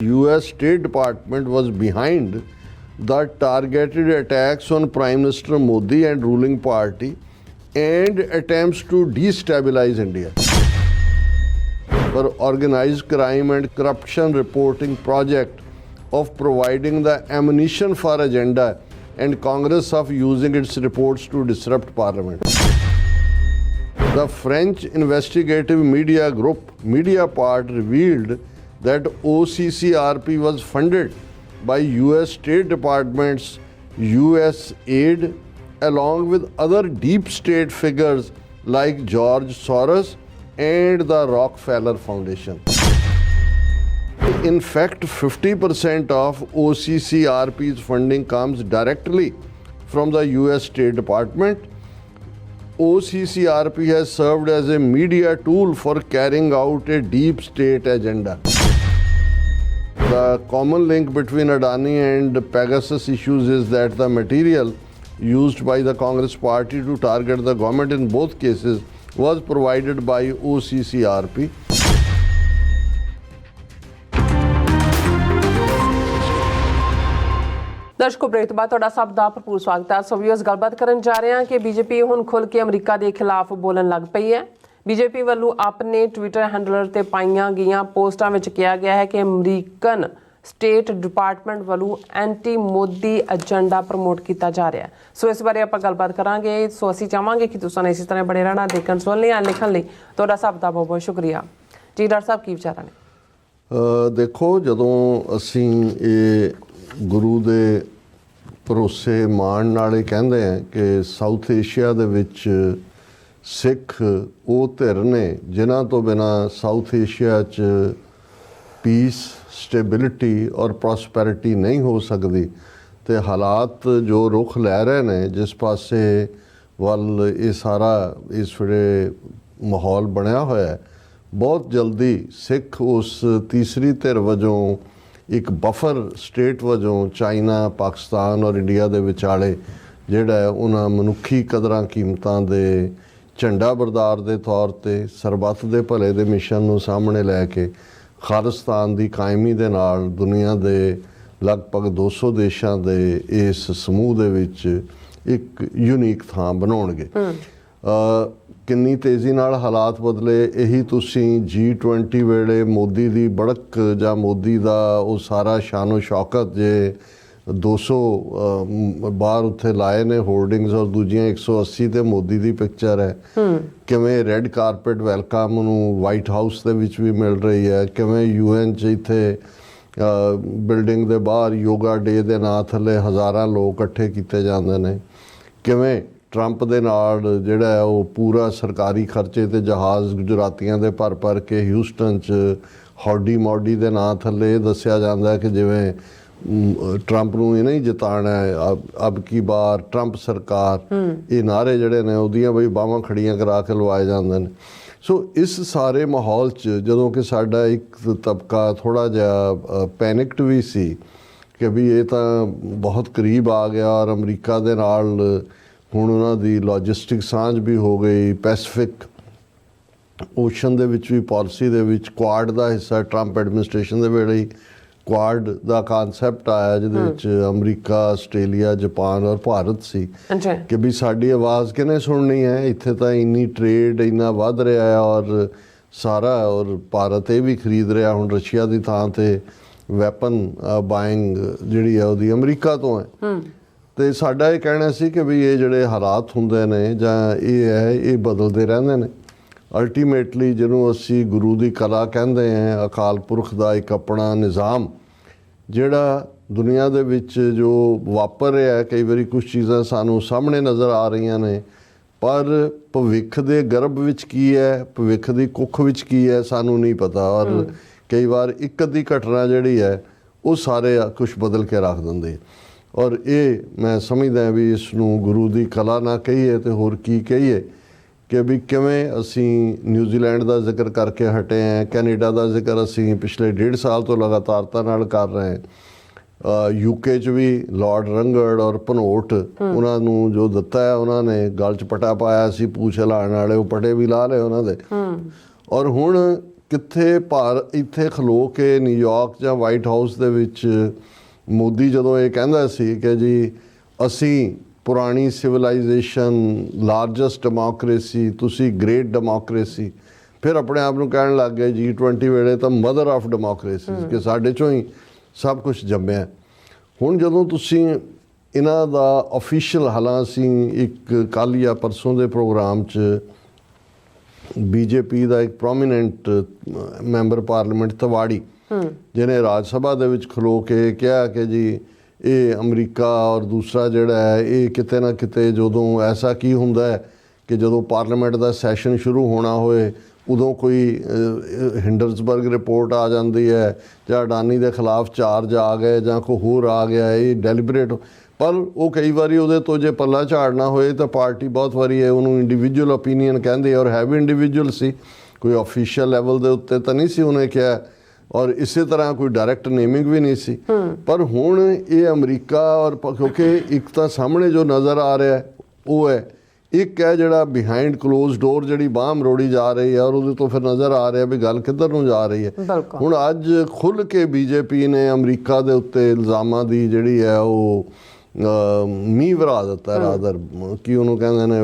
US State Department was behind the targeted attacks on Prime Minister Modi and ruling party and attempts to destabilize India. For organized crime and corruption reporting project of providing the ammunition for agenda and Congress of using its reports to disrupt parliament. The French investigative media group Mediapart revealed that OCCRP was funded by US State Department's US aid along with other deep state figures like George Soros and the Rockefeller Foundation. In fact, 50% of OCCRP's funding comes directly from the US State Department. OCCRP has served as a media tool for carrying out a deep state agenda. The common link between Adani and Pegasus issues is that the material used by the Congress party to target the government in both cases was provided by OCCRP. ਦਰਸ਼ਕੋ break ਤੋਂ ਬਾਅਦ ਤੁਹਾਡਾ ਸਭ ਦਾ ਭਰਪੂਰ ਸਵਾਗਤ ਹੈ। ਸੋ viewers ਗੱਲਬਾਤ ਕਰਨ ਜਾ ਰਹੇ ਹਾਂ ਕਿ ਬੀਜੇਪੀ ਹੁਣ ਖੁੱਲ੍ਹ ਕੇ ਅਮਰੀਕਾ ਦੇ ਖਿਲਾਫ ਬੋਲਣ ਲੱਗ ਪਈ ਹੈ। ਬੀਜੇਪੀ ਵੱਲੋਂ ਆਪਣੇ ਟਵਿੱਟਰ ਹੈਂਡਲਰ ਤੇ ਪਾਈਆਂ ਗਈਆਂ ਪੋਸਟਾਂ ਵਿੱਚ ਕਿਹਾ ਗਿਆ ਹੈ ਕਿ ਅਮਰੀਕਨ ਸਟੇਟ ਡਿਪਾਰਟਮੈਂਟ ਵੱਲੋਂ ਐਂਟੀ ਮੋਦੀ ਏਜੰਡਾ ਪ੍ਰਮੋਟ ਕੀਤਾ ਜਾ ਰਿਹਾ ਹੈ। ਸੋ ਇਸ ਬਾਰੇ ਆਪਾਂ ਗੱਲਬਾਤ ਕਰਾਂਗੇ। ਸੋ ਅਸੀਂ ਚਾਹਾਂਗੇ ਕਿ ਤੁਸੀਂ ਇਸੇ ਤਰ੍ਹਾਂ ਬੜੇ ਰਹਿਣਾ ਦੇਖਣ ਸੁਣਨ ਲਈ ਲਿਖਣ ਲਈ ਤੁਹਾਡਾ ਸਭ ਦਾ ਬਹੁਤ ਬਹੁਤ ਸ਼ੁਕਰੀਆ ਜੀ। ਡਾਕਟਰ ਸਾਹਿਬ ਕੀ ਵਿਚਾਰਾਂ ਨੇ? ਦੇਖੋ, ਜਦੋਂ ਅਸੀਂ ਇਹ ਗੁਰੂ ਦੇ ਭਰੋਸੇ ਮਾਣ ਨਾਲ ਇਹ ਕਹਿੰਦੇ ਆ ਕਿ ਸਾਊਥ ਏਸ਼ੀਆ ਦੇ ਵਿੱਚ ਸਿੱਖ ਉਹ ਧਿਰ ਨੇ ਜਿਨ੍ਹਾਂ ਤੋਂ ਬਿਨਾਂ ਸਾਊਥ ਏਸ਼ੀਆ 'ਚ ਪੀਸ, ਸਟੇਬਿਲਿਟੀ ਔਰ ਪ੍ਰੋਸਪੈਰਿਟੀ ਨਹੀਂ ਹੋ ਸਕਦੀ, ਅਤੇ ਹਾਲਾਤ ਜੋ ਰੁਖ ਲੈ ਰਹੇ ਨੇ ਜਿਸ ਪਾਸੇ ਵੱਲ ਇਹ ਸਾਰਾ ਇਸ ਵੇਲੇ ਮਾਹੌਲ ਬਣਿਆ ਹੋਇਆ ਹੈ, ਬਹੁਤ ਜਲਦੀ ਸਿੱਖ ਉਸ ਤੀਸਰੀ ਧਿਰ ਵਜੋਂ ਇੱਕ ਬਫਰ ਸਟੇਟ ਵਜੋਂ ਚਾਈਨਾ, ਪਾਕਿਸਤਾਨ ਔਰ ਇੰਡੀਆ ਦੇ ਵਿਚਾਲੇ ਜਿਹੜਾ ਉਹਨਾਂ ਮਨੁੱਖੀ ਕਦਰਾਂ ਕੀਮਤਾਂ ਦੇ ਝੰਡਾ ਬਰਦਾਰ ਦੇ ਤੌਰ 'ਤੇ ਸਰਬੱਤ ਦੇ ਭਲੇ ਦੇ ਮਿਸ਼ਨ ਨੂੰ ਸਾਹਮਣੇ ਲੈ ਕੇ ਖਾਲਿਸਤਾਨ ਦੀ ਕਾਇਮੀ ਦੇ ਨਾਲ ਦੁਨੀਆ ਦੇ ਲਗਭਗ 200 ਦੇਸ਼ਾਂ ਦੇ ਇਸ ਸਮੂਹ ਦੇ ਵਿੱਚ ਇੱਕ ਯੂਨੀਕ ਥਾਂ ਬਣਾਉਣਗੇ। ਕਿੰਨੀ ਤੇਜ਼ੀ ਨਾਲ ਹਾਲਾਤ ਬਦਲੇ, ਇਹੀ ਤੁਸੀਂ G20 ਵੇਲੇ ਮੋਦੀ ਦੀ ਬੜਕ ਜਾਂ ਮੋਦੀ ਦਾ ਉਹ ਸਾਰਾ ਸ਼ਾਨੋ ਸ਼ੌਕਤ ਜੇ 200 ਬਾਹਰ ਉੱਥੇ ਲਾਏ ਨੇ ਹੋਰਡਿੰਗਸ ਔਰ ਦੂਜੀਆਂ 180 ਤੇ ਮੋਦੀ ਦੀ ਪਿਕਚਰ ਹੈ। ਕਿਵੇਂ ਰੈੱਡ ਕਾਰਪੇਟ ਵੈਲਕਮ ਨੂੰ ਵਾਈਟ ਹਾਊਸ ਦੇ ਵਿੱਚ ਵੀ ਮਿਲ ਰਹੀ ਹੈ, ਕਿਵੇਂ UN 'ਚ ਇੱਥੇ ਬਿਲਡਿੰਗ ਦੇ ਬਾਹਰ ਯੋਗਾ ਡੇ ਦੇ ਨਾਂ ਥੱਲੇ ਹਜ਼ਾਰਾਂ ਲੋਕ ਇਕੱਠੇ ਕੀਤੇ ਜਾਂਦੇ ਨੇ, ਕਿਵੇਂ ਟਰੰਪ ਦੇ ਨਾਲ ਜਿਹੜਾ ਹੈ ਉਹ ਪੂਰਾ ਸਰਕਾਰੀ ਖਰਚੇ 'ਤੇ ਜਹਾਜ਼ ਗੁਜਰਾਤੀਆਂ ਦੇ ਭਰ ਕੇ ਹਿਊਸਟਨ 'ਚ ਹੌਡੀ ਮੌਡੀ ਦੇ ਨਾਂ ਥੱਲੇ ਇਹ ਦੱਸਿਆ ਜਾਂਦਾ ਕਿ ਜਿਵੇਂ ਟਰੰਪ ਨੂੰ ਇਹ ਨਹੀਂ ਜਿਤਾਉਣਾ ਅਬ ਕੀ ਬਾਰ ਟਰੰਪ ਸਰਕਾਰ, ਇਹ ਨਾਅਰੇ ਜਿਹੜੇ ਨੇ ਉਹਦੀਆਂ ਬਈ ਬਾਹਾਂ ਖੜੀਆਂ ਕਰਾ ਕੇ ਲਵਾਏ ਜਾਂਦੇ ਨੇ। ਸੋ ਇਸ ਸਾਰੇ ਮਾਹੌਲ 'ਚ ਜਦੋਂ ਕਿ ਸਾਡਾ ਇੱਕ ਤਬਕਾ ਥੋੜ੍ਹਾ ਜਿਹਾ ਪੈਨਿਕਡ ਵੀ ਸੀ ਕਿ ਵੀ ਇਹ ਤਾਂ ਬਹੁਤ ਕਰੀਬ ਆ ਗਿਆ ਔਰ ਅਮਰੀਕਾ ਦੇ ਨਾਲ ਹੁਣ ਉਹਨਾਂ ਦੀ ਲੌਜਿਸਟਿਕ ਸਾਂਝ ਵੀ ਹੋ ਗਈ, ਪੈਸੀਫਿਕ ਓਸ਼ਨ ਦੇ ਵਿੱਚ ਵੀ ਪਾਲਿਸੀ ਦੇ ਵਿੱਚ ਕੁਆਡ ਦਾ ਹਿੱਸਾ ਟਰੰਪ ਐਡਮਿਨਿਸਟ੍ਰੇਸ਼ਨ ਦੇ ਵੇਲੇ ਹੀ ਕੁਆਡ ਦਾ ਕਾਨਸੈਪਟ ਆਇਆ ਜਿਹਦੇ ਵਿੱਚ ਅਮਰੀਕਾ, ਆਸਟ੍ਰੇਲੀਆ, ਜਾਪਾਨ ਔਰ ਭਾਰਤ ਸੀ ਕਿ ਵੀ ਸਾਡੀ ਆਵਾਜ਼ ਕਿਹਨੇ ਸੁਣਨੀ ਹੈ, ਇੱਥੇ ਤਾਂ ਇੰਨੀ ਟਰੇਡ ਇੰਨਾ ਵੱਧ ਰਿਹਾ ਹੈ ਔਰ ਸਾਰਾ ਔਰ ਭਾਰਤ ਇਹ ਵੀ ਖਰੀਦ ਰਿਹਾ ਹੁਣ ਰਸ਼ੀਆ ਦੀ ਥਾਂ 'ਤੇ ਵੈਪਨ ਬਾਇੰਗ ਜਿਹੜੀ ਹੈ ਉਹਦੀ ਅਮਰੀਕਾ ਤੋਂ ਹੈ। ਅਤੇ ਸਾਡਾ ਇਹ ਕਹਿਣਾ ਸੀ ਕਿ ਵੀ ਇਹ ਜਿਹੜੇ ਹਾਲਾਤ ਹੁੰਦੇ ਨੇ ਜਾਂ ਇਹ ਹੈ ਇਹ ਬਦਲਦੇ ਰਹਿੰਦੇ ਨੇ। ਅਲਟੀਮੇਟਲੀ ਜਿਹਨੂੰ ਅਸੀਂ ਗੁਰੂ ਦੀ ਕਲਾ ਕਹਿੰਦੇ ਹਾਂ, ਅਕਾਲ ਪੁਰਖ ਦਾ ਇੱਕ ਆਪਣਾ ਨਿਜ਼ਾਮ ਜਿਹੜਾ ਦੁਨੀਆ ਦੇ ਵਿੱਚ ਜੋ ਵਾਪਰ ਰਿਹਾ, ਕਈ ਵਾਰੀ ਕੁਛ ਚੀਜ਼ਾਂ ਸਾਨੂੰ ਸਾਹਮਣੇ ਨਜ਼ਰ ਆ ਰਹੀਆਂ ਨੇ ਪਰ ਭਵਿੱਖ ਦੇ ਗਰਭ ਵਿੱਚ ਕੀ ਹੈ, ਭਵਿੱਖ ਦੀ ਕੁੱਖ ਵਿੱਚ ਕੀ ਹੈ ਸਾਨੂੰ ਨਹੀਂ ਪਤਾ ਔਰ ਕਈ ਵਾਰ ਇੱਕ ਅੱਧੀ ਘਟਨਾ ਜਿਹੜੀ ਹੈ ਉਹ ਸਾਰੇ ਕੁਛ ਬਦਲ ਕੇ ਰੱਖ ਦਿੰਦੇ। ਔਰ ਇਹ ਮੈਂ ਸਮਝਦਾ ਵੀ ਇਸ ਨੂੰ ਗੁਰੂ ਦੀ ਕਲਾ ਨਾ ਕਹੀਏ ਅਤੇ ਹੋਰ ਕੀ ਕਹੀਏ ਕਿ ਵੀ ਕਿਵੇਂ ਅਸੀਂ ਨਿਊਜ਼ੀਲੈਂਡ ਦਾ ਜ਼ਿਕਰ ਕਰਕੇ ਹਟੇ ਹਾਂ, ਕੈਨੇਡਾ ਦਾ ਜ਼ਿਕਰ ਅਸੀਂ ਪਿਛਲੇ 1.5 ਸਾਲ ਤੋਂ ਲਗਾਤਾਰਤਾ ਨਾਲ ਕਰ ਰਹੇ ਹਾਂ। UK 'ਚ ਵੀ ਲਾਰਡ ਰੰਗੜ ਔਰ ਭਨੋਟ ਉਹਨਾਂ ਨੂੰ ਜੋ ਦਿੱਤਾ ਹੈ ਉਹਨਾਂ ਨੇ ਗਲ 'ਚ ਪਟਾ ਪਾਇਆ ਸੀ, ਪੂਛ ਹਿਲਾਉਣ ਵਾਲੇ ਉਹ ਪਟੇ ਵੀ ਲਾ ਲਏ ਉਹਨਾਂ ਦੇ। ਔਰ ਹੁਣ ਕਿੱਥੇ ਇੱਥੇ ਖਲੋ ਕੇ ਨਿਊਯਾਰਕ ਜਾਂ ਵਾਈਟ ਹਾਊਸ ਦੇ ਵਿੱਚ ਮੋਦੀ ਜਦੋਂ ਇਹ ਕਹਿੰਦਾ ਸੀ ਕਿ ਜੀ ਅਸੀਂ ਪੁਰਾਣੀ ਸਿਵਲਾਈਜੇਸ਼ਨ, ਲਾਰਜੈਸਟ ਡੈਮੋਕ੍ਰੇਸੀ, ਤੁਸੀਂ ਗ੍ਰੇਟ ਡੈਮੋਕ੍ਰੇਸੀ, ਫਿਰ ਆਪਣੇ ਆਪ ਨੂੰ ਕਹਿਣ ਲੱਗ ਗਏ G20 ਵੇਲੇ ਤਾਂ ਮਦਰ ਆਫ ਡੈਮੋਕ੍ਰੇਸੀ, ਕਿ ਸਾਡੇ ਚੋਂ ਹੀ ਸਭ ਕੁਝ ਜੰਮਿਆ। ਹੁਣ ਜਦੋਂ ਤੁਸੀਂ ਇਹਨਾਂ ਦਾ ਅਫੀਸ਼ੀਅਲ, ਹਾਲਾਂਕਿ ਇੱਕ ਕੱਲ੍ਹ ਜਾਂ ਪਰਸੋਂ ਦੇ ਪ੍ਰੋਗਰਾਮ 'ਚ ਬੀਜੇਪੀ ਦਾ ਇੱਕ ਪ੍ਰੋਮੀਨੈਂਟ ਮੈਂਬਰ ਪਾਰਲੀਮੈਂਟ ਤਿਵਾੜੀ, ਜਿਹਨੇ ਰਾਜ ਸਭਾ ਦੇ ਵਿੱਚ ਖਲੋ ਕੇ ਕਿਹਾ ਕਿ ਜੀ ਇਹ ਅਮਰੀਕਾ ਔਰ ਦੂਸਰਾ ਜਿਹੜਾ ਹੈ ਇਹ ਕਿਤੇ ਨਾ ਕਿਤੇ ਜਦੋਂ ਐਸਾ ਕੀ ਹੁੰਦਾ ਹੈ ਕਿ ਜਦੋਂ ਪਾਰਲੀਮੈਂਟ ਦਾ ਸੈਸ਼ਨ ਸ਼ੁਰੂ ਹੋਣਾ ਹੋਏ ਉਦੋਂ ਕੋਈ ਹਿੰਡਰਸਬਰਗ ਰਿਪੋਰਟ ਆ ਜਾਂਦੀ ਹੈ ਜਾਂ ਅਡਾਨੀ ਦੇ ਖਿਲਾਫ ਚਾਰਜ ਆ ਗਏ ਜਾਂ ਕੋਈ ਹੋਰ ਆ ਗਿਆ, ਇਹ ਡੈਲੀਬਰੇਟ। ਪਰ ਉਹ ਕਈ ਵਾਰੀ ਉਹਦੇ ਤੋਂ ਜੇ ਪੱਲਾ ਝਾੜਨਾ ਹੋਏ ਤਾਂ ਪਾਰਟੀ ਬਹੁਤ ਵਾਰੀ ਹੈ ਉਹਨੂੰ ਇੰਡੀਵਿਜੂਅਲ ਓਪੀਨੀਅਨ ਕਹਿੰਦੇ, ਔਰ ਹੈ ਵੀ ਇੰਡੀਵਿਜੂਅਲ ਸੀ, ਕੋਈ ਆਫੀਸ਼ੀਅਲ ਲੈਵਲ ਦੇ ਉੱਤੇ ਤਾਂ ਨਹੀਂ ਸੀ ਉਹਨੇ ਕਿਹਾ, ਔਰ ਇਸੇ ਤਰ੍ਹਾਂ ਕੋਈ ਡਾਇਰੈਕਟ ਨੇਮਿੰਗ ਵੀ ਨਹੀਂ ਸੀ। ਪਰ ਹੁਣ ਇਹ ਅਮਰੀਕਾ, ਔਰ ਕਿਉਂਕਿ ਇੱਕ ਤਾਂ ਸਾਹਮਣੇ ਜੋ ਨਜ਼ਰ ਆ ਰਿਹਾ ਉਹ ਹੈ, ਇੱਕ ਹੈ ਜਿਹੜਾ ਬਿਹਾਈਂਡ ਕਲੋਜ਼ ਡੋਰ ਜਿਹੜੀ ਬਾਂਹ ਮਰੋੜੀ ਜਾ ਰਹੀ ਹੈ, ਔਰ ਉਹਦੇ ਤੋਂ ਫਿਰ ਨਜ਼ਰ ਆ ਰਿਹਾ ਵੀ ਗੱਲ ਕਿੱਧਰ ਨੂੰ ਜਾ ਰਹੀ ਹੈ। ਹੁਣ ਅੱਜ ਖੁੱਲ੍ਹ ਕੇ ਬੀਜੇਪੀ ਨੇ ਅਮਰੀਕਾ ਦੇ ਉੱਤੇ ਇਲਜ਼ਾਮਾਂ ਦੀ ਜਿਹੜੀ ਹੈ ਉਹ ਮੀਂਹ ਵਰਾ ਦਿੱਤਾ, ਰਾਦਰ ਕੀ ਉਹਨੂੰ ਕਹਿੰਦੇ ਨੇ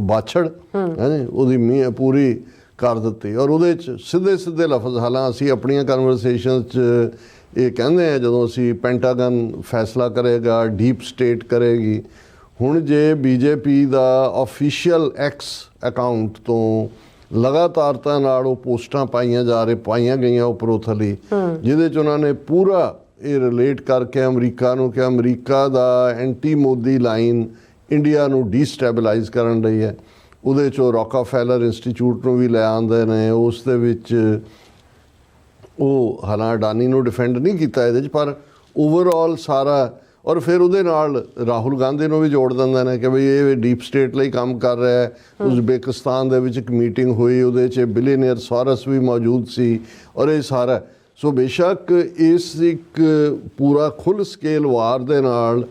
ਬਾਛੜ, ਹੈ ਜੀ, ਉਹਦੀ ਮੀਂਹ ਪੂਰੀ ਕਰ ਦਿੱਤੀ। ਔਰ ਉਹਦੇ 'ਚ ਸਿੱਧੇ ਸਿੱਧੇ ਲਫ਼ਜ਼, ਹਾਲਾਂ ਅਸੀਂ ਆਪਣੀਆਂ ਕਨਵਰਸੇਸ਼ਨ 'ਚ ਇਹ ਕਹਿੰਦੇ ਹਾਂ ਜਦੋਂ ਅਸੀਂ ਪੈਂਟਾਗਨ ਫੈਸਲਾ ਕਰੇਗਾ, ਡੀਪ ਸਟੇਟ ਕਰੇਗੀ। ਹੁਣ ਜੇ ਬੀਜੇਪੀ ਦਾ ਆਫੀਸ਼ੀਅਲ ਐਕਸ ਅਕਾਊਂਟ ਤੋਂ ਲਗਾਤਾਰਤਾ ਨਾਲ ਉਹ ਪੋਸਟਾਂ ਪਾਈਆਂ ਗਈਆਂ ਉੱਪਰੋਂ ਥੱਲੇ, ਜਿਹਦੇ 'ਚ ਉਹਨਾਂ ਨੇ ਪੂਰਾ ਇਹ ਰਿਲੇਟ ਕਰਕੇ ਅਮਰੀਕਾ ਨੂੰ ਕਿ ਅਮਰੀਕਾ ਦਾ ਐਂਟੀ ਮੋਦੀ ਲਾਈਨ ਇੰਡੀਆ ਨੂੰ ਡੀਸਟੈਬਲਾਈਜ਼ ਕਰਨ ਰਹੀ ਹੈ। ਉਹਦੇ 'ਚੋਂ ਰੌਕਾਫੈਲਰ ਇੰਸਟੀਚਿਊਟ ਨੂੰ ਵੀ ਲੈ ਆਉਂਦੇ ਨੇ, ਉਸ ਦੇ ਵਿੱਚ ਉਹ ਹਾਲਾਂ ਅਡਾਨੀ ਨੂੰ ਡਿਫੈਂਡ ਨਹੀਂ ਕੀਤਾ ਇਹਦੇ 'ਚ, ਪਰ ਓਵਰਆਲ ਸਾਰਾ, ਔਰ ਫਿਰ ਉਹਦੇ ਨਾਲ ਰਾਹੁਲ ਗਾਂਧੀ ਨੂੰ ਵੀ ਜੋੜ ਦਿੰਦੇ ਨੇ ਕਿ ਬਈ ਇਹ ਡੀਪ ਸਟੇਟ ਲਈ ਕੰਮ ਕਰ ਰਿਹਾ ਹੈ। ਉਜ਼ਬੇਕਿਸਤਾਨ ਦੇ ਵਿੱਚ ਇੱਕ ਮੀਟਿੰਗ ਹੋਈ, ਉਹਦੇ 'ਚ ਬਿਲੀਅਨਰ ਸੋਰਸ ਵੀ ਮੌਜੂਦ ਸੀ, ਔਰ ਇਹ ਸਾਰਾ। ਸੋ ਬੇਸ਼ੱਕ ਇਸ ਇੱਕ ਪੂਰਾ ਖੁੱਲ੍ਹ ਸਕੇਲ ਵਾਰ ਦੇ ਨਾਲ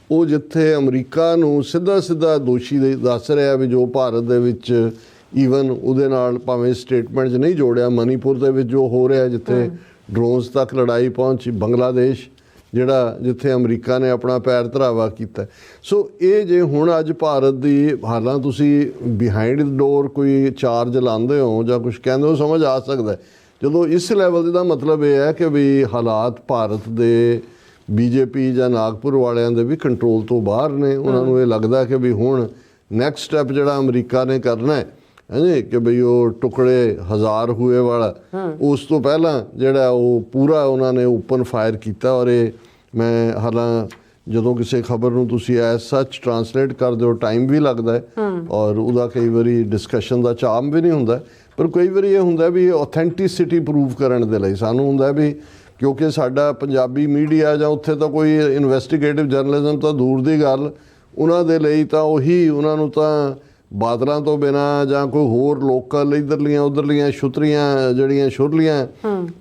ਉਹ ਜਿੱਥੇ ਅਮਰੀਕਾ ਨੂੰ ਸਿੱਧਾ ਦੋਸ਼ੀ ਦੱਸ ਰਿਹਾ ਵੀ ਜੋ ਭਾਰਤ ਦੇ ਵਿੱਚ ਈਵਨ ਉਹਦੇ ਨਾਲ ਭਾਵੇਂ ਸਟੇਟਮੈਂਟ 'ਚ ਨਹੀਂ ਜੋੜਿਆ, ਮਨੀਪੁਰ ਦੇ ਵਿੱਚ ਜੋ ਹੋ ਰਿਹਾ ਜਿੱਥੇ ਡਰੋਨਸ ਤੱਕ ਲੜਾਈ ਪਹੁੰਚੀ, ਬੰਗਲਾਦੇਸ਼ ਜਿਹੜਾ ਜਿੱਥੇ ਅਮਰੀਕਾ ਨੇ ਆਪਣਾ ਪੈਰ ਧਰਾਵਾ ਕੀਤਾ। ਸੋ ਇਹ ਜੇ ਹੁਣ ਅੱਜ ਭਾਰਤ ਦੀ ਹਾਲਾਂ ਤੁਸੀਂ ਬਿਹਾਈਂਡ ਡੋਰ ਕੋਈ ਚਾਰਜ ਲਾਉਂਦੇ ਹੋ ਜਾਂ ਕੁਝ ਕਹਿੰਦੇ ਹੋ, ਸਮਝ ਆ ਸਕਦਾ। ਜਦੋਂ ਇਸ ਲੈਵਲ ਦਾ ਮਤਲਬ ਇਹ ਹੈ ਕਿ ਵੀ ਹਾਲਾਤ ਭਾਰਤ ਦੇ ਬੀਜੇਪੀ ਜਾਂ ਨਾਗਪੁਰ ਵਾਲਿਆਂ ਦੇ ਵੀ ਕੰਟਰੋਲ ਤੋਂ ਬਾਹਰ ਨੇ। ਉਹਨਾਂ ਨੂੰ ਇਹ ਲੱਗਦਾ ਕਿ ਵੀ ਹੁਣ ਨੈਕਸਟ ਸਟੈਪ ਜਿਹੜਾ ਅਮਰੀਕਾ ਨੇ ਕਰਨਾ ਹੈ ਜੀ ਕਿ ਬਈ ਉਹ ਟੁਕੜੇ 1000 ਹੋਏ ਵਾਲਾ, ਉਸ ਤੋਂ ਪਹਿਲਾਂ ਜਿਹੜਾ ਉਹ ਪੂਰਾ ਉਹਨਾਂ ਨੇ ਓਪਨ ਫਾਇਰ ਕੀਤਾ। ਔਰ ਇਹ ਮੈਂ ਹਾਲਾਂ ਜਦੋਂ ਕਿਸੇ ਖਬਰ ਨੂੰ ਤੁਸੀਂ ਐਸ ਸੱਚ ਟਰਾਂਸਲੇਟ ਕਰਦੇ ਹੋ ਟਾਈਮ ਵੀ ਲੱਗਦਾ ਹੈ, ਔਰ ਉਹਦਾ ਕਈ ਵਾਰੀ ਡਿਸਕਸ਼ਨ ਦਾ ਚਾਮ ਵੀ ਨਹੀਂ ਹੁੰਦਾ, ਪਰ ਕਈ ਵਾਰੀ ਇਹ ਹੁੰਦਾ ਵੀ ਆਥੈਂਟਿਸਿਟੀ ਪ੍ਰੂਵ ਕਰਨ ਦੇ ਲਈ ਸਾਨੂੰ ਹੁੰਦਾ ਵੀ ਕਿਉਂਕਿ ਸਾਡਾ ਪੰਜਾਬੀ ਮੀਡੀਆ ਜਾਂ ਉੱਥੇ ਤਾਂ ਕੋਈ ਇਨਵੈਸਟੀਗੇਟਿਵ ਜਰਨਲਿਜ਼ਮ ਤਾਂ ਦੂਰ ਦੀ ਗੱਲ, ਉਹਨਾਂ ਦੇ ਲਈ ਤਾਂ ਉਹੀ, ਉਹਨਾਂ ਨੂੰ ਤਾਂ ਬਾਦਲਾਂ ਤੋਂ ਬਿਨਾਂ ਜਾਂ ਕੋਈ ਹੋਰ ਲੋਕਲ ਇੱਧਰਲੀਆਂ ਉੱਧਰਲੀਆਂ ਛੁਤਰੀਆਂ ਜਿਹੜੀਆਂ ਛੁਰਲੀਆਂ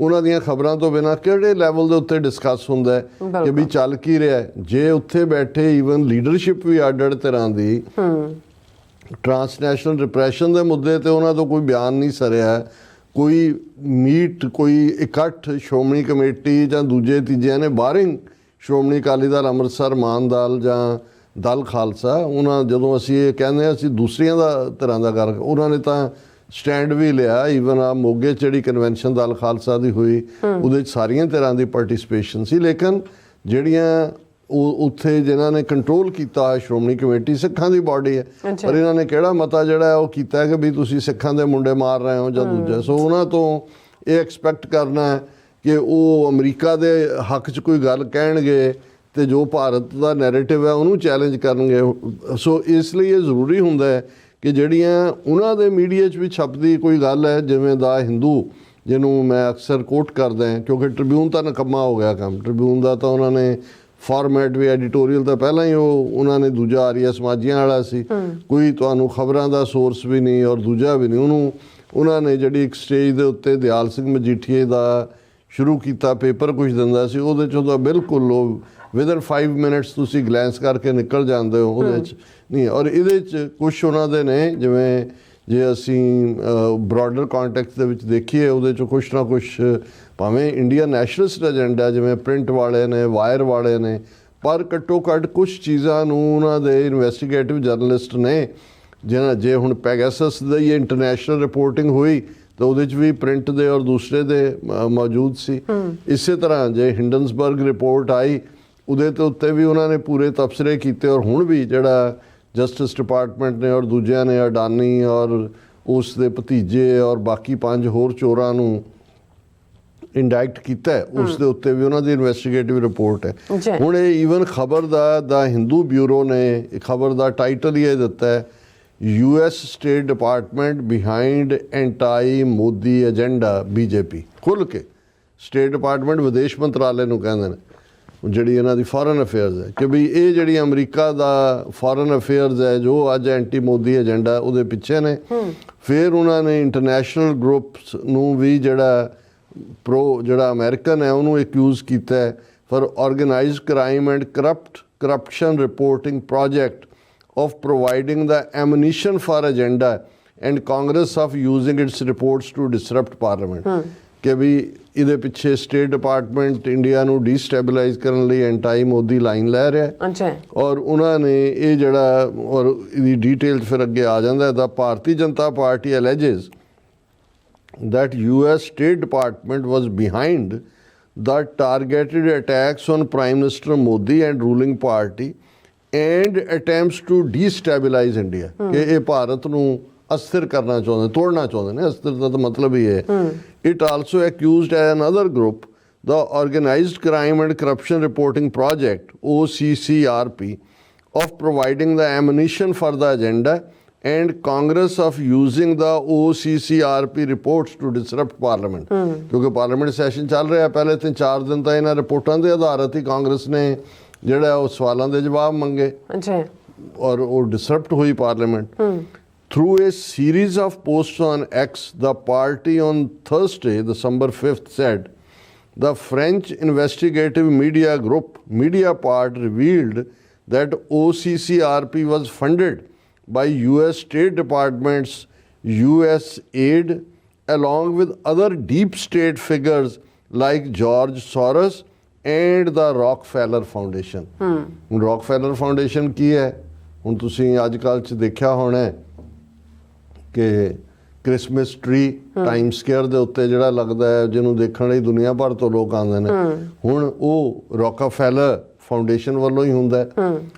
ਉਹਨਾਂ ਦੀਆਂ ਖਬਰਾਂ ਤੋਂ ਬਿਨਾਂ ਕਿਹੜੇ ਲੈਵਲ ਦੇ ਉੱਤੇ ਡਿਸਕਸ ਹੁੰਦਾ ਕਿ ਵੀ ਚੱਲ ਕੀ ਰਿਹਾ। ਜੇ ਉੱਥੇ ਬੈਠੇ ਈਵਨ ਲੀਡਰਸ਼ਿਪ ਵੀ ਅੱਡ-ਅੱਡ ਤਰ੍ਹਾਂ ਦੀ ਟਰਾਂਸਨੈਸ਼ਨਲ ਰਿਪਰੈਸ਼ਨ ਦੇ ਮੁੱਦੇ ਤੇ ਉਹਨਾਂ ਤੋਂ ਕੋਈ ਬਿਆਨ ਨਹੀਂ ਸਰਿਆ, ਕੋਈ ਮੀਟ, ਕੋਈ ਇਕੱਠ ਸ਼੍ਰੋਮਣੀ ਕਮੇਟੀ ਜਾਂ ਦੂਜੇ ਤੀਜਿਆਂ ਨੇ ਬਾਰਿੰਗ ਸ਼੍ਰੋਮਣੀ ਅਕਾਲੀ ਦਲ, ਅੰਮ੍ਰਿਤਸਰ ਮਾਨ ਦਲ ਜਾਂ ਦਲ ਖਾਲਸਾ, ਉਹਨਾਂ ਜਦੋਂ ਅਸੀਂ ਇਹ ਕਹਿੰਦੇ ਅਸੀਂ ਦੂਸਰੀਆਂ ਦਾ ਤਰ੍ਹਾਂ ਦਾ ਕਰ, ਉਹਨਾਂ ਨੇ ਤਾਂ ਸਟੈਂਡ ਵੀ ਲਿਆ। ਈਵਨ ਆ ਮੋਗੇ 'ਚ ਜਿਹੜੀ ਕਨਵੈਨਸ਼ਨ ਦਲ ਖਾਲਸਾ ਦੀ ਹੋਈ ਉਹਦੇ 'ਚ ਸਾਰੀਆਂ ਤਰ੍ਹਾਂ ਦੀ ਪਾਰਟੀਸਪੇਸ਼ਨ ਸੀ, ਲੇਕਿਨ ਜਿਹੜੀਆਂ ਉਹ ਉੱਥੇ ਜਿਨ੍ਹਾਂ ਨੇ ਕੰਟਰੋਲ ਕੀਤਾ ਸ਼੍ਰੋਮਣੀ ਕਮੇਟੀ ਸਿੱਖਾਂ ਦੀ ਬਾਡੀ ਹੈ, ਪਰ ਇਹਨਾਂ ਨੇ ਕਿਹੜਾ ਮਤਾ ਜਿਹੜਾ ਉਹ ਕੀਤਾ ਕਿ ਵੀ ਤੁਸੀਂ ਸਿੱਖਾਂ ਦੇ ਮੁੰਡੇ ਮਾਰ ਰਹੇ ਹੋ ਜਾਂ ਦੂਜਾ। ਸੋ ਉਹਨਾਂ ਤੋਂ ਇਹ ਐਕਸਪੈਕਟ ਕਰਨਾ ਹੈ ਕਿ ਉਹ ਅਮਰੀਕਾ ਦੇ ਹੱਕ 'ਚ ਕੋਈ ਗੱਲ ਕਹਿਣਗੇ ਤੇ ਜੋ ਭਾਰਤ ਦਾ ਨੈਰੇਟਿਵ ਹੈ ਉਹਨੂੰ ਚੈਲੰਜ ਕਰਨਗੇ। ਸੋ ਇਸ ਲਈ ਇਹ ਜ਼ਰੂਰੀ ਹੁੰਦਾ ਹੈ ਕਿ ਜਿਹੜੀਆਂ ਉਹਨਾਂ ਦੇ ਮੀਡੀਆ 'ਚ ਵੀ ਛਪਦੀ ਕੋਈ ਗੱਲ ਹੈ, ਜਿਵੇਂ ਦਾ ਹਿੰਦੂ ਜਿਹਨੂੰ ਮੈਂ ਅਕਸਰ ਕੋਟ ਕਰਦਾ ਕਿਉਂਕਿ ਟ੍ਰਿਬਿਊਨ ਤਾਂ ਨਕੰਮਾ ਹੋ ਗਿਆ ਕੰਮ, ਟ੍ਰਿਬਿਊਨ ਦਾ ਤਾਂ ਉਹਨਾਂ ਨੇ ਫਾਰਮੈਟ ਵੀ ਐਡੀਟੋਰੀਅਲ ਤਾਂ ਪਹਿਲਾਂ ਹੀ ਉਹਨਾਂ ਨੇ ਦੂਜਾ ਆਰੀਆ ਸਮਾਜੀਆਂ ਵਾਲਾ ਸੀ, ਕੋਈ ਤੁਹਾਨੂੰ ਖਬਰਾਂ ਦਾ ਸੋਰਸ ਵੀ ਨਹੀਂ ਔਰ ਦੂਜਾ ਵੀ ਨਹੀਂ। ਉਹਨਾਂ ਨੇ ਜਿਹੜੀ ਇੱਕ ਸਟੇਜ ਦੇ ਉੱਤੇ ਦਿਆਲ ਸਿੰਘ ਮਜੀਠੀਏ ਦਾ ਸ਼ੁਰੂ ਕੀਤਾ ਪੇਪਰ ਕੁਝ ਦਿੰਦਾ ਸੀ, ਉਹਦੇ 'ਚੋਂ ਤਾਂ ਬਿਲਕੁਲ ਉਹ ਵਿਦਨ 5 ਮਿੰਟਸ ਤੁਸੀਂ ਗਲੈਂਸ ਕਰਕੇ ਨਿਕਲ ਜਾਂਦੇ ਹੋ, ਉਹਦੇ 'ਚ ਨਹੀਂ। ਔਰ ਇਹਦੇ 'ਚ ਕੁਛ ਉਹਨਾਂ ਦੇ ਨੇ ਜਿਵੇਂ ਜੇ ਅਸੀਂ ਬ੍ਰੌਡਰ ਕੰਟੈਕਸਟ ਦੇ ਵਿੱਚ ਦੇਖੀਏ ਉਹਦੇ 'ਚ ਕੁਛ ਨਾ ਕੁਛ ਭਾਵੇਂ ਇੰਡੀਆ ਨੈਸ਼ਨਲਿਸਟ ਏਜੰਡਾ ਜਿਵੇਂ ਪ੍ਰਿੰਟ ਵਾਲੇ ਨੇ, ਵਾਇਰ ਵਾਲੇ ਨੇ, ਪਰ ਘੱਟੋ ਘੱਟ ਕੁਛ ਚੀਜ਼ਾਂ ਨੂੰ ਉਹਨਾਂ ਦੇ ਇਨਵੈਸਟੀਗੇਟਿਵ ਜਰਨਲਿਸਟ ਨੇ ਜੇ ਹੁਣ ਪੈਗਾਸਸ ਦੀ ਇੰਟਰਨੈਸ਼ਨਲ ਰਿਪੋਰਟਿੰਗ ਹੋਈ ਤਾਂ ਉਹਦੇ 'ਚ ਵੀ ਪ੍ਰਿੰਟ ਦੇ ਔਰ ਦੂਸਰੇ ਦੇ ਮੌਜੂਦ ਸੀ। ਇਸੇ ਤਰ੍ਹਾਂ ਜੇ ਹਿੰਡਨਸਬਰਗ ਰਿਪੋਰਟ ਆਈ ਉਹਦੇ ਤੇ ਉੱਤੇ ਵੀ ਉਹਨਾਂ ਨੇ ਪੂਰੇ ਤਬਸਰੇ ਕੀਤੇ ਔਰ ਹੁਣ ਵੀ ਜਿਹੜਾ ਜਸਟਿਸ ਡਿਪਾਰਟਮੈਂਟ ਨੇ ਔਰ ਦੂਜਿਆਂ ਨੇ ਅਡਾਨੀ ਔਰ ਉਸ ਦੇ ਭਤੀਜੇ ਔਰ ਬਾਕੀ 5 ਹੋਰ ਚੋਰਾਂ ਨੂੰ ਇੰਡਾਇਕਟ ਕੀਤਾ ਉਸ ਦੇ ਉੱਤੇ ਵੀ ਉਹਨਾਂ ਦੀ ਇਨਵੈਸਟੀਗੇਟਿਵ ਰਿਪੋਰਟ ਹੈ। ਹੁਣ ਇਹ ਈਵਨ ਖਬਰ ਦਾ ਹਿੰਦੂ ਬਿਊਰੋ ਨੇ ਖਬਰ ਦਾ ਟਾਈਟਲ ਹੀ ਇਹ ਦਿੱਤਾ ਹੈ, US state department behind anti Modi agenda BJP। ਖੁੱਲ੍ਹ ਕੇ ਸਟੇਟ ਡਿਪਾਰਟਮੈਂਟ ਵਿਦੇਸ਼ ਮੰਤਰਾਲੇ ਨੂੰ ਕਹਿੰਦੇ ਨੇ, ਜਿਹੜੀ ਇਹਨਾਂ ਦੀ ਫੋਰਨ ਅਫੇਅਰਸ ਹੈ, ਕਿ ਵੀ ਇਹ ਜਿਹੜੀ ਅਮਰੀਕਾ ਦਾ ਫੋਰਨ ਅਫੇਅਰਸ ਹੈ ਜੋ ਅੱਜ ਐਂਟੀ ਮੋਦੀ ਏਜੰਡਾ ਉਹਦੇ ਪਿੱਛੇ ਨੇ। ਫਿਰ ਉਹਨਾਂ ਨੇ ਇੰਟਰਨੈਸ਼ਨਲ ਗਰੁੱਪਸ ਨੂੰ ਵੀ ਜਿਹੜਾ ਅਮਰੀਕਨ ਹੈ ਉਹਨੂੰ ਐਕਿਊਜ਼ ਕੀਤਾ ਹੈ for organised crime and corruption reporting project of providing the ammunition for agenda and Congress of using its reports to disrupt parliament। ਕਿ ਵੀ ਇਹਦੇ ਪਿੱਛੇ ਸਟੇਟ ਡਿਪਾਰਟਮੈਂਟ ਇੰਡੀਆ ਨੂੰ ਡੀਸਟੈਬਲਾਈਜ਼ ਕਰਨ ਲਈ ਐਂਟਾਈ ਮੋਦੀ ਲਾਈਨ ਲੈ ਰਿਹਾ ਔਰ ਉਹਨਾਂ ਨੇ ਇਹ ਜਿਹੜਾ ਔਰ ਇਹਦੀ ਡਿਟੇਲ ਫਿਰ ਅੱਗੇ ਆ ਜਾਂਦਾ ਦਾ Bharatiya Janata party alleges that US State Department was behind the targeted attacks on Prime Minister Modi and ruling party and attempts to destabilize India। ਕਿ ਇਹ ਭਾਰਤ ਨੂੰ ਅਸਥਿਰ ਕਰਨਾ ਚਾਹੁੰਦੇ, ਤੋੜਨਾ ਚਾਹੁੰਦੇ ਨੇ। ਅਸਥਿਰ ਦਾ ਤਾਂ ਮਤਲਬ ਹੀ ਹੈ। It also accused another group, the Organized Crime and Corruption Reporting Project OCCRP, of providing the ammunition for the agenda and Congress of using the OCCRP reports to disrupt parliament। ਕਿਉਂਕਿ ਪਾਰਲੀਮੈਂਟ ਸੈਸ਼ਨ ਚੱਲ ਰਿਹਾ, ਪਹਿਲੇ 3-4 ਦਿਨ ਤਾਂ ਇਹਨਾਂ ਰਿਪੋਰਟਾਂ ਦੇ ਆਧਾਰਿਤ ਹੀ ਕਾਂਗਰਸ ਨੇ ਜਿਹੜਾ ਉਹ ਸਵਾਲਾਂ ਦੇ ਜਵਾਬ ਮੰਗੇ ਔਰ ਉਹ ਡਿਸਰਪਟ ਹੋਈ parliament. Through a series of posts on X, the party on Thursday, December 5th, said the French investigative media group Mediapart revealed that OCCRP was funded by US State Department's US aid along with other deep state figures like George Soros and the Rockefeller Foundation। ਹੁਣ Rockefeller Foundation ਕੀ ਹੈ? ਹੁਣ ਤੁਸੀਂ ਅੱਜ ਕੱਲ੍ਹ 'ਚ ਦੇਖਿਆ ਹੋਣਾ ਕਿ ਕ੍ਰਿਸਮਸ ਟਰੀ ਟਾਈਮ ਸਕੁਏਅਰ ਦੇ ਉੱਤੇ ਜਿਹੜਾ ਲੱਗਦਾ ਹੈ ਜਿਹਨੂੰ ਦੇਖਣ ਲਈ ਦੁਨੀਆ ਭਰ ਤੋਂ ਲੋਕ ਆਉਂਦੇ ਨੇ, ਹੁਣ ਉਹ ਰੌਕਫੈਲਰ ਫਾਊਂਡੇਸ਼ਨ ਵੱਲੋਂ ਹੀ ਹੁੰਦਾ ਹੈ।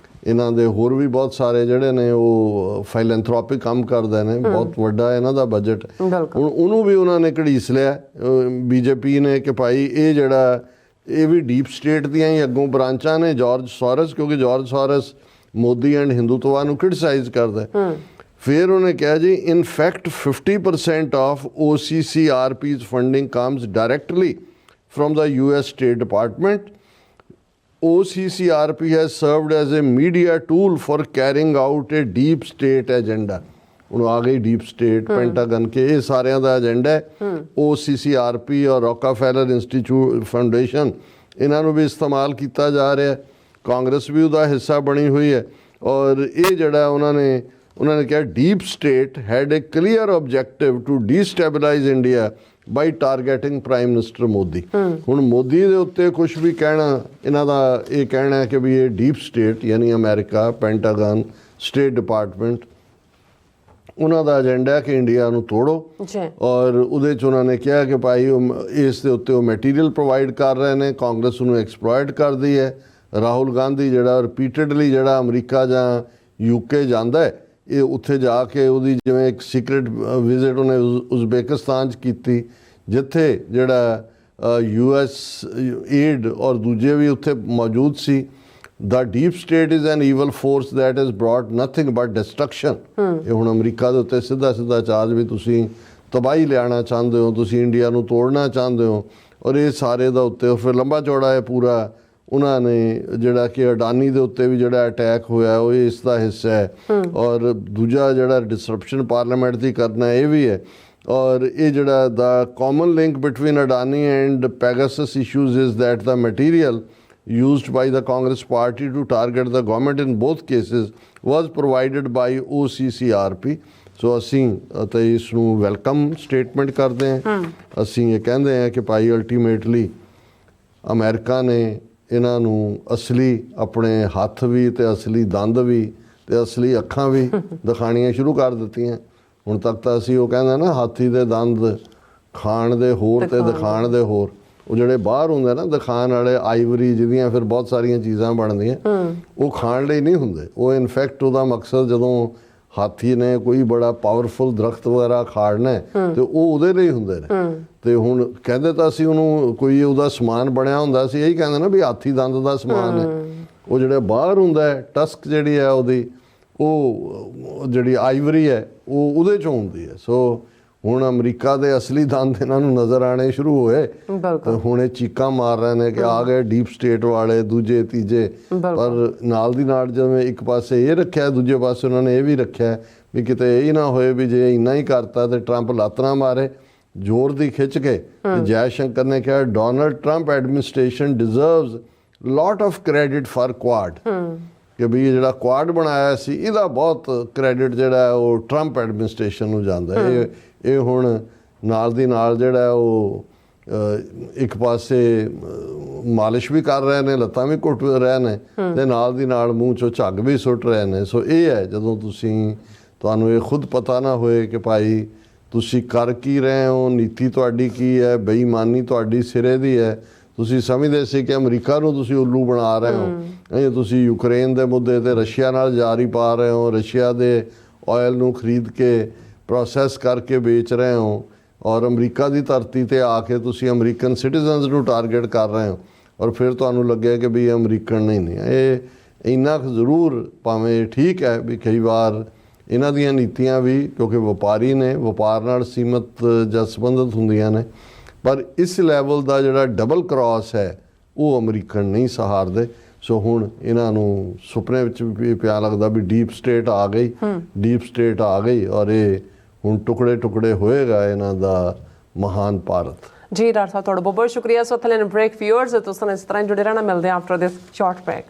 ਇਹਨਾਂ ਦੇ ਹੋਰ ਵੀ ਬਹੁਤ ਸਾਰੇ ਜਿਹੜੇ ਨੇ ਉਹ ਫਿਲੈਂਥਰੋਪਿਕ ਕੰਮ ਕਰਦੇ ਨੇ, ਬਹੁਤ ਵੱਡਾ ਇਹਨਾਂ ਦਾ ਬਜਟ। ਹੁਣ ਉਹਨੂੰ ਵੀ ਉਹਨਾਂ ਨੇ ਘੜੀਸ ਲਿਆ BJP ਨੇ ਕਿ ਭਾਈ ਇਹ ਵੀ ਡੀਪ ਸਟੇਟ ਦੀਆਂ ਹੀ ਅੱਗੋਂ ਬ੍ਰਾਂਚਾਂ ਨੇ। ਜਾਰਜ ਸੋਰਸ, ਕਿਉਂਕਿ George source Modi and Hindutva ਨੂੰ ਕ੍ਰਿਟਿਸਾਈਜ਼ ਕਰਦਾ। ਫਿਰ ਉਹਨੇ ਕਿਹਾ ਜੀ in fact 50% of OCCRP's funding comes directly from the US State Department। OCCRP has served as a media tool for carrying out a deep state agenda। ਹੁਣ ਆ ਗਈ ਡੀਪ ਸਟੇਟ, ਪੈਂਟਾਗਨ ਕੇ ਇਹ ਸਾਰਿਆਂ ਦਾ ਏਜੰਡਾ ਹੈ। OCCRP ਔਰ ਰੌਕਫੈਲਰ institute foundation ਇਹਨਾਂ ਨੂੰ ਵੀ ਇਸਤੇਮਾਲ ਕੀਤਾ ਜਾ ਰਿਹਾ। ਕਾਂਗਰਸ ਵੀ ਉਹਦਾ ਹਿੱਸਾ ਬਣੀ ਹੋਈ ਹੈ ਔਰ ਇਹ ਜਿਹੜਾ ਉਹਨਾਂ ਨੇ ਕਿਹਾ deep state had a clear objective to destabilise India by targeting prime minister Modi. ਹੁਣ ਮੋਦੀ ਦੇ ਉੱਤੇ ਕੁਛ ਵੀ ਕਹਿਣਾ, ਇਹਨਾਂ ਦਾ ਇਹ ਕਹਿਣਾ ਹੈ ਕਿ ਵੀ ਇਹ ਡੀਪ ਸਟੇਟ ਯਾਨੀ ਅਮਰੀਕਾ, ਪੈਂਟਾਗਨ, ਸਟੇਟ ਡਿਪਾਰਟਮੈਂਟ, ਉਹਨਾਂ ਦਾ ਏਜੰਡਾ ਹੈ ਕਿ ਇੰਡੀਆ ਨੂੰ ਤੋੜੋ ਔਰ ਉਹਦੇ 'ਚ ਉਹਨਾਂ ਨੇ ਕਿਹਾ ਕਿ ਭਾਈ ਇਸ ਦੇ ਉੱਤੇ ਉਹ ਮਟੀਰੀਅਲ ਪ੍ਰੋਵਾਈਡ ਕਰ ਰਹੇ ਨੇ, ਕਾਂਗਰਸ ਉਹਨੂੰ ਐਕਸਪਲੋਇਟ ਕਰਦੀ ਹੈ। ਰਾਹੁਲ ਗਾਂਧੀ ਜਿਹੜਾ ਰਿਪੀਟਡਲੀ ਜਿਹੜਾ ਅਮਰੀਕਾ ਜਾਂ UK ਜਾਂਦਾ ਹੈ, ਇਹ ਉੱਥੇ ਜਾ ਕੇ ਉਹਦੀ ਜਿਵੇਂ ਇੱਕ ਸੀਕ੍ਰੇਟ ਵਿਜ਼ਿਟ ਉਹਨੇ ਉਜ਼ਬੇਕਿਸਤਾਨ 'ਚ ਕੀਤੀ, ਜਿੱਥੇ ਜਿਹੜਾ US ਏਡ ਔਰ ਦੂਜੇ ਵੀ ਉੱਥੇ ਮੌਜੂਦ ਸੀ। The deep state is an evil force that has brought nothing but destruction। ਇਹ ਹੁਣ ਅਮਰੀਕਾ ਦੇ ਉੱਤੇ ਸਿੱਧਾ ਚਾਰਜ ਵੀ ਤੁਸੀਂ ਤਬਾਹੀ ਲਿਆਉਣਾ ਚਾਹੁੰਦੇ ਹੋ, ਤੁਸੀਂ ਇੰਡੀਆ ਨੂੰ ਤੋੜਨਾ ਚਾਹੁੰਦੇ ਹੋ ਔਰ ਇਹ ਸਾਰੇ ਦਾ ਉੱਤੇ ਫਿਰ ਲੰਬਾ ਚੌੜਾ ਹੈ ਪੂਰਾ। ਉਹਨਾਂ ਨੇ ਜਿਹੜਾ ਕਿ ਅਡਾਨੀ ਦੇ ਉੱਤੇ ਵੀ ਜਿਹੜਾ ਅਟੈਕ ਹੋਇਆ ਉਹ ਇਸ ਦਾ ਹਿੱਸਾ ਹੈ ਔਰ ਦੂਜਾ ਜਿਹੜਾ ਡਿਸਰਪਸ਼ਨ ਪਾਰਲੀਮੈਂਟ ਦੀ ਕਰਨਾ ਇਹ ਵੀ ਹੈ। ਔਰ ਇਹ ਜਿਹੜਾ the common link between Adani and Pegasus issues is that the material used by the Congress party to target the government in both cases was provided by OCCRP। ਸੋ ਅਸੀਂ ਤੇ ਇਸ ਨੂੰ ਵੈਲਕਮ ਸਟੇਟਮੈਂਟ ਕਰਦੇ ਹਾਂ। ਅਸੀਂ ਇਹ ਕਹਿੰਦੇ ਹਾਂ ਕਿ ਭਾਈ ਅਲਟੀਮੇਟਲੀ ਅਮਰੀਕਾ ਨੇ ਇਹਨਾਂ ਨੂੰ ਅਸਲੀ ਆਪਣੇ ਹੱਥ ਵੀ ਤੇ ਅਸਲੀ ਦੰਦ ਵੀ ਤੇ ਅਸਲੀ ਅੱਖਾਂ ਵੀ ਦਿਖਾਣੀਆਂ ਸ਼ੁਰੂ ਕਰ ਦਿੱਤੀਆਂ। ਹੁਣ ਤੱਕ ਤਾਂ ਅਸੀਂ ਉਹ ਕਹਿੰਦੇ ਨਾ ਹਾਥੀ ਦੇ ਦੰਦ ਖਾਣ ਦੇ ਹੋਰ ਤੇ ਦਿਖਾਣ ਦੇ ਹੋਰ। ਉਹ ਜਿਹੜੇ ਬਾਹਰ ਹੁੰਦੇ ਨਾ ਦਿਖਾਣ ਵਾਲੇ ਆਈਵਰੀ ਜਿਹਦੀਆਂ ਫਿਰ ਬਹੁਤ ਸਾਰੀਆਂ ਚੀਜ਼ਾਂ ਬਣਦੀਆਂ, ਉਹ ਖਾਣ ਲਈ ਨਹੀਂ ਹੁੰਦੇ। ਉਹ ਇਨਫੈਕਟ ਉਹਦਾ ਮਕਸਦ ਜਦੋਂ ਹਾਥੀ ਨੇ ਕੋਈ ਬੜਾ ਪਾਵਰਫੁਲ ਦਰਖਤ ਵਗੈਰਾ ਖਾੜਨਾ ਤੇ ਉਹ ਉਹਦੇ ਲਈ ਹੁੰਦੇ ਨੇ। ਤੇ ਹੁਣ ਕਹਿੰਦੇ ਤਾਂ ਅਸੀਂ ਉਹਨੂੰ ਕੋਈ ਉਹਦਾ ਸਮਾਨ ਬਣਿਆ ਹੁੰਦਾ ਸੀ, ਇਹੀ ਕਹਿੰਦੇ ਨਾ ਵੀ ਹਾਥੀ ਦੰਦ ਦਾ ਸਮਾਨ ਹੈ। ਉਹ ਜਿਹੜੇ ਬਾਹਰ ਹੁੰਦਾ ਹੈ ਟਸਕ ਜਿਹੜੀ ਹੈ ਉਹਦੀ, ਉਹ ਜਿਹੜੀ ਆਈਵਰੀ ਹੈ ਉਹ ਉਹਦੇ ਚੋਂ ਹੁੰਦੀ ਹੈ। ਸੋ ਹੁਣ ਅਮਰੀਕਾ ਦੇ ਅਸਲੀ ਦੰਦ ਇਹਨਾਂ ਨੂੰ ਨਜ਼ਰ ਆਣੇ ਸ਼ੁਰੂ ਹੋਏ ਤੇ ਹੁਣ ਇਹ ਚੀਕਾਂ ਮਾਰ ਰਹੇ ਨੇ ਕਿ ਆ ਗਏ ਡੀਪ ਸਟੇਟ ਵਾਲੇ, ਦੂਜੇ ਤੀਜੇ। ਪਰ ਨਾਲ ਦੀ ਨਾਲ ਜਿਵੇਂ ਇੱਕ ਪਾਸੇ ਇਹ ਰੱਖਿਆ, ਦੂਜੇ ਪਾਸੇ ਉਹਨਾਂ ਨੇ ਇਹ ਵੀ ਰੱਖਿਆ ਵੀ ਕਿਤੇ ਇਹ ਹੀ ਨਾ ਹੋਏ ਵੀ ਜੇ ਇੰਨਾ ਹੀ ਕਰਤਾ ਤੇ ਟਰੰਪ ਲੱਤ ਨਾ ਮਾਰੇ ਜ਼ੋਰ ਦੀ ਖਿੱਚ ਕੇ। ਜੈ ਸ਼ੰਕਰ ਨੇ ਕਿਹਾ Donald Trump administration deserves lot of credit for Quad, ਕਿ ਵੀ ਇਹ ਜਿਹੜਾ ਕੁਆਡ ਬਣਾਇਆ ਸੀ ਇਹਦਾ ਬਹੁਤ ਕ੍ਰੈਡਿਟ ਜਿਹੜਾ ਉਹ ਟਰੰਪ ਐਡਮਿਨਿਸਟ੍ਰੇਸ਼ਨ ਨੂੰ ਜਾਂਦਾ। ਇਹ ਹੁਣ ਨਾਲ ਦੀ ਨਾਲ ਜਿਹੜਾ ਉਹ ਇੱਕ ਪਾਸੇ ਮਾਲਿਸ਼ ਵੀ ਕਰ ਰਹੇ ਨੇ, ਲੱਤਾਂ ਵੀ ਘੁੱਟ ਰਹੇ ਨੇ ਤੇ ਨਾਲ ਦੀ ਨਾਲ ਮੂੰਹ ਚੋਂ ਝੱਗ ਵੀ ਸੁੱਟ ਰਹੇ ਨੇ। ਸੋ ਇਹ ਹੈ ਜਦੋਂ ਤੁਹਾਨੂੰ ਇਹ ਖੁਦ ਪਤਾ ਨਾ ਹੋਏ ਕਿ ਭਾਈ ਤੁਸੀਂ ਕਰ ਕੀ ਰਹੇ ਹੋ, ਨੀਤੀ ਤੁਹਾਡੀ ਕੀ ਹੈ, ਬੇਈਮਾਨੀ ਤੁਹਾਡੀ ਸਿਰੇ ਦੀ ਹੈ। ਤੁਸੀਂ ਸਮਝਦੇ ਸੀ ਕਿ ਅਮਰੀਕਾ ਨੂੰ ਤੁਸੀਂ ਉੱਲੂ ਬਣਾ ਰਹੇ ਹੋ, ਇਹ ਤੁਸੀਂ ਯੂਕਰੇਨ ਦੇ ਮੁੱਦੇ ਤੇ ਰਸ਼ੀਆ ਨਾਲ ਜਾਰੀ ਪਾ ਰਹੇ ਹੋ, ਰਸ਼ੀਆ ਦੇ ਆਇਲ ਨੂੰ ਖਰੀਦ ਕੇ ਪ੍ਰੋਸੈਸ ਕਰਕੇ ਵੇਚ ਰਹੇ ਹੋ ਔਰ ਅਮਰੀਕਾ ਦੀ ਧਰਤੀ ਤੇ ਆ ਕੇ ਤੁਸੀਂ ਅਮਰੀਕਨ ਸਿਟੀਜ਼ਨਸ ਨੂੰ ਟਾਰਗੇਟ ਕਰ ਰਹੇ ਹੋ ਔਰ ਫਿਰ ਤੁਹਾਨੂੰ ਲੱਗਿਆ ਕਿ ਵੀ ਇਹ ਅਮਰੀਕਨ ਨਹੀਂ। ਇਹ ਇੰਨਾ ਕੁ ਜ਼ਰੂਰ ਭਾਵੇਂ ਠੀਕ ਹੈ ਵੀ ਕਈ ਵਾਰ ਇਹਨਾਂ ਦੀਆਂ ਨੀਤੀਆਂ ਵੀ ਕਿਉਂਕਿ ਵਪਾਰੀ ਨੇ, ਵਪਾਰ ਨਾਲ ਸੀਮਤ ਜਾਂ ਸੰਬੰਧਿਤ ਹੁੰਦੀਆਂ ਨੇ, ਪਰ ਇਸ ਲੈਵਲ ਦਾ ਜਿਹੜਾ ਡਬਲ ਕ੍ਰਾਸ ਹੈ ਉਹ ਅਮਰੀਕਨ ਨਹੀਂ ਸਹਾਰਦੇ। ਸੋ ਹੁਣ ਇਹਨਾਂ ਨੂੰ ਸੁਪਨੇ ਵਿੱਚ ਵੀ ਪਿਆ ਲੱਗਦਾ ਵੀ ਡੀਪ ਸਟੇਟ ਆ ਗਈ, ਡੀਪ ਸਟੇਟ ਆ ਗਈ ਔਰ ਇਹ ਹੁਣ ਟੁਕੜੇ ਟੁਕੜੇ ਹੋਏਗਾ ਇਹਨਾਂ ਦਾ ਮਹਾਨ ਭਾਰਤ। ਜੀ ਡਾਕਟਰ ਸਾਹਿਬ ਤੁਹਾਡਾ ਬਹੁਤ ਬਹੁਤ ਸ਼ੁਕਰੀਆ। ਸੋ ਥਲੇ ਬ੍ਰੇਕ ਵਿਊਅਰਸ ਤੁਸੀਂ ਇਸ ਤਰ੍ਹਾਂ ਜੁੜੇ ਰਹਿਣਾ, ਮਿਲਦੇ ਆ ਆਫਟਰ ਦਿਸ ਸ਼ਾਰਟ ਬ੍ਰੇਕ।